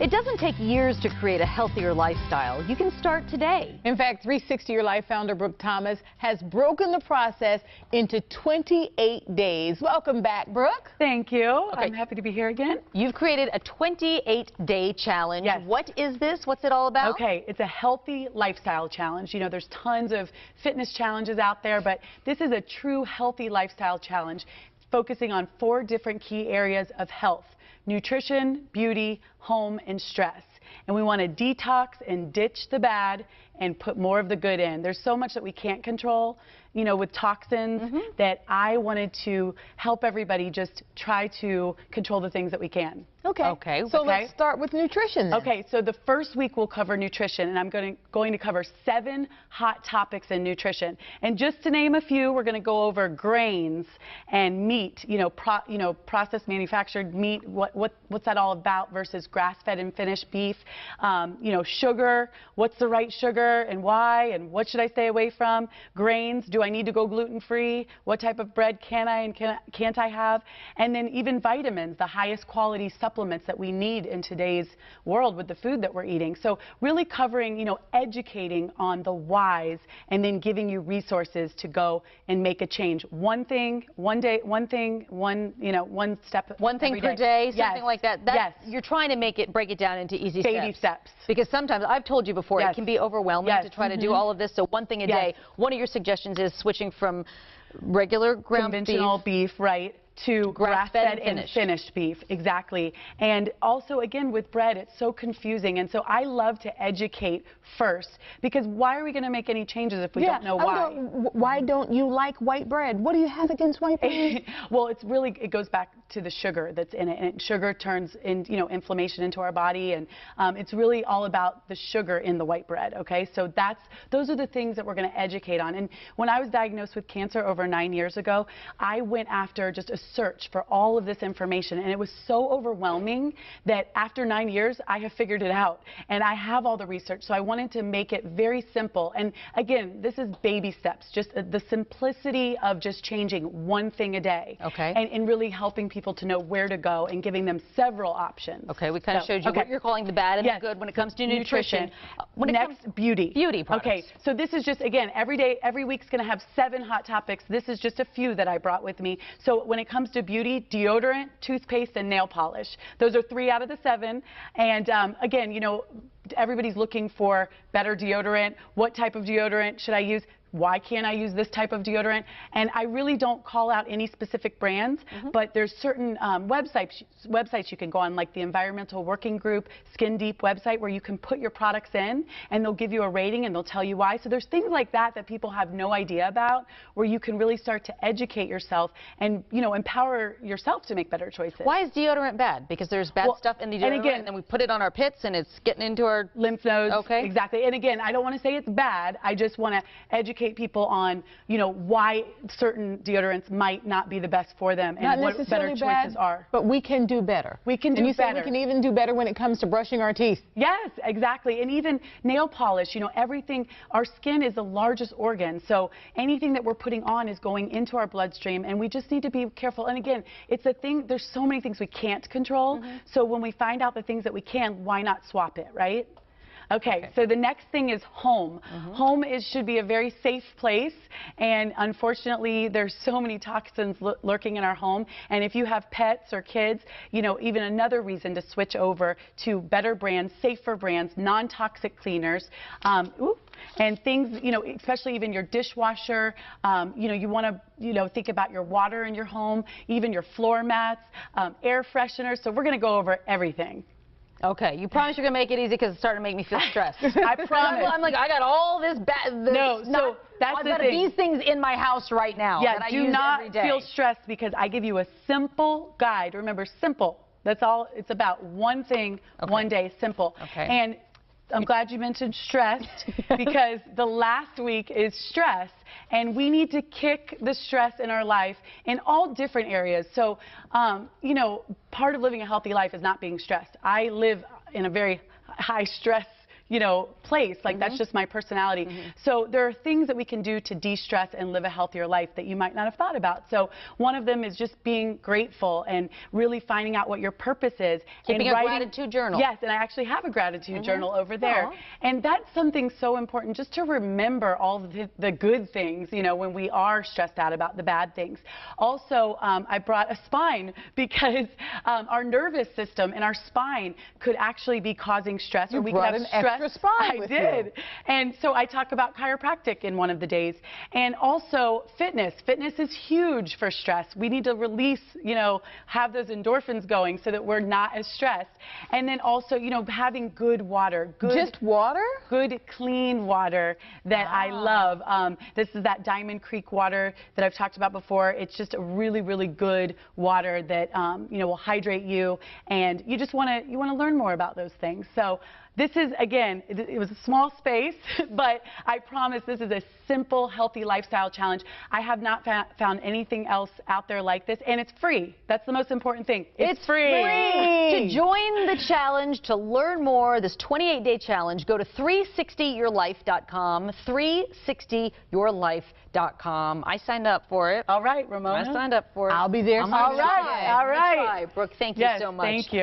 It doesn't take years to create a healthier lifestyle. You can start today. In fact, 360 Your Life founder Brook Thomas has broken the process into 28 days. Welcome back, Brook. Thank you. Okay. I'm happy to be here again. You've created a 28-day challenge. Yes. What is this? What's it all about? Okay, it's a healthy lifestyle challenge. You know, there's tons of fitness challenges out there, but this is a true healthy lifestyle challenge focusing on 4 different key areas of health: nutrition, beauty, home, and stress. And we want to detox and ditch the bad and put more of the good in. There's so much that we can't control, you know, with toxins, that I wanted to help everybody just try to control the things that we can. Okay. So let's start with nutrition then. Okay, so the first week we'll cover nutrition, and I'm going to cover 7 hot topics in nutrition. And just to name a few, we're going to go over grains and meat, processed manufactured meat, what's that all about versus grass-fed and finished beef, sugar, what's the right sugar and why, and what should I stay away from, grains, do I need to go gluten-free, what type of bread can I and can't I have, and then even vitamins, the highest quality supplements that we need in today's world with the food that we're eating. So really covering, educating on the whys, and then giving you resources to go and make a change. One thing, one day, one thing, one step. One thing per day, something yes. like that. Yes. You're trying to break it down into easy baby steps. Because sometimes, I've told you before, Yes. it can be overwhelming Yes. to try to do all of this. So one thing a Yes. day. One of your suggestions is switching from regular ground conventional beef, right, to grass-fed and finished beef. Exactly. And also, again, with bread, it's so confusing. And so I love to educate first, because why are we going to make any changes if we don't know why? Why don't you like white bread? What do you have against white bread? Well, it goes back to the sugar that's in it, and sugar turns inflammation into our body, and it's really all about the sugar in the white bread. Okay, so those are the things that we're going to educate on. And when I was diagnosed with cancer over 9 years ago, I went after just a search for all of this information, and it was so overwhelming that after 9 years I have figured it out, and I have all the research. So I wanted to make it very simple. And again, this is baby steps, just the simplicity of just changing one thing a day. Okay. And really helping people to know where to go and giving them several options. Okay, we kind of showed you what you're calling the bad and the good when it comes to nutrition. Beauty. Beauty products. Okay, so this is just, again, every week's going to have 7 hot topics. This is just a few that I brought with me. So when it comes to beauty, deodorant, toothpaste, and nail polish. Those are 3 out of the 7. And again, everybody's looking for better deodorant. What type of deodorant should I use? Why can't I use this type of deodorant? And I really don't call out any specific brands, but there's certain websites you can go on, like the Environmental Working Group, Skin Deep website, where you can put your products in, and they'll give you a rating, and they'll tell you why. So there's things like that people have no idea about, where you can really start to educate yourself and, empower yourself to make better choices. Why is deodorant bad? Because there's bad stuff in the deodorant, and then we put it on our pits, and it's getting into our lymph nodes. Okay. Exactly. And again, I don't want to say it's bad. I just want to educate people on, why certain deodorants might not be the best for them, and what better choices are. But we can do better. We can do better. And you said we can even do better when it comes to brushing our teeth. Yes, exactly. And even nail polish, everything. Our skin is the largest organ, so anything that we're putting on is going into our bloodstream, and we just need to be careful. And again, it's a thing, there's so many things we can't control, so when we find out the things that we can, why not swap it, right? Okay, so the next thing is home. Home should be a very safe place, and unfortunately there's so many toxins lurking in our home. And if you have pets or kids, even another reason to switch over to better brands, safer brands, non-toxic cleaners, and things, especially even your dishwasher. You want to think about your water in your home, even your floor mats, air fresheners. So we're going to go over everything. Okay, you promise you're going to make it easy, because it's starting to make me feel stressed. I promise. I'm like, I got all this bad. No, so that's I've the got thing. These things in my house right now that I use every day. Do not feel stressed, because I give you a simple guide. Remember, simple. That's all it's about. One thing, one day, simple. Okay. And I'm glad you mentioned stress, because the last week is stress, and we need to kick the stress in our life in all different areas. So, part of living a healthy life is not being stressed. I live in a very high stress, place. Like that's just my personality. So there are things that we can do to de-stress and live a healthier life that you might not have thought about. So one of them is just being grateful and really finding out what your purpose is. Keeping and a gratitude journal. Yes, and I actually have a gratitude journal over there. And that's something so important, just to remember all the good things, when we are stressed out about the bad things. Also, I brought a spine because our nervous system and our spine could actually be causing stress. You or we brought could have an stress. extra spine with did. you. And so I talk about chiropractic in one of the days. And also fitness. Fitness is huge for stress. We need to release, have those endorphins going so that we're not as stressed. And then also, having good water. Just water? Good, clean water that I love. This is that Diamond Creek water that I've talked about before. It's just a really, really good water that, will hydrate you. And you just want to learn more about those things. So this is, again, it was a small space, but I promise this is a simple, healthy lifestyle challenge. I have not found anything else out there like this, and it's free. That's the most important thing. It's free. To join the challenge, to learn more, this 28-day challenge, go to 360yourlife.com, 360yourlife.com. I signed up for it. All right, Ramona. I signed up for it. I'll be there. All right. All right. Brooke, thank you so much. Thank you.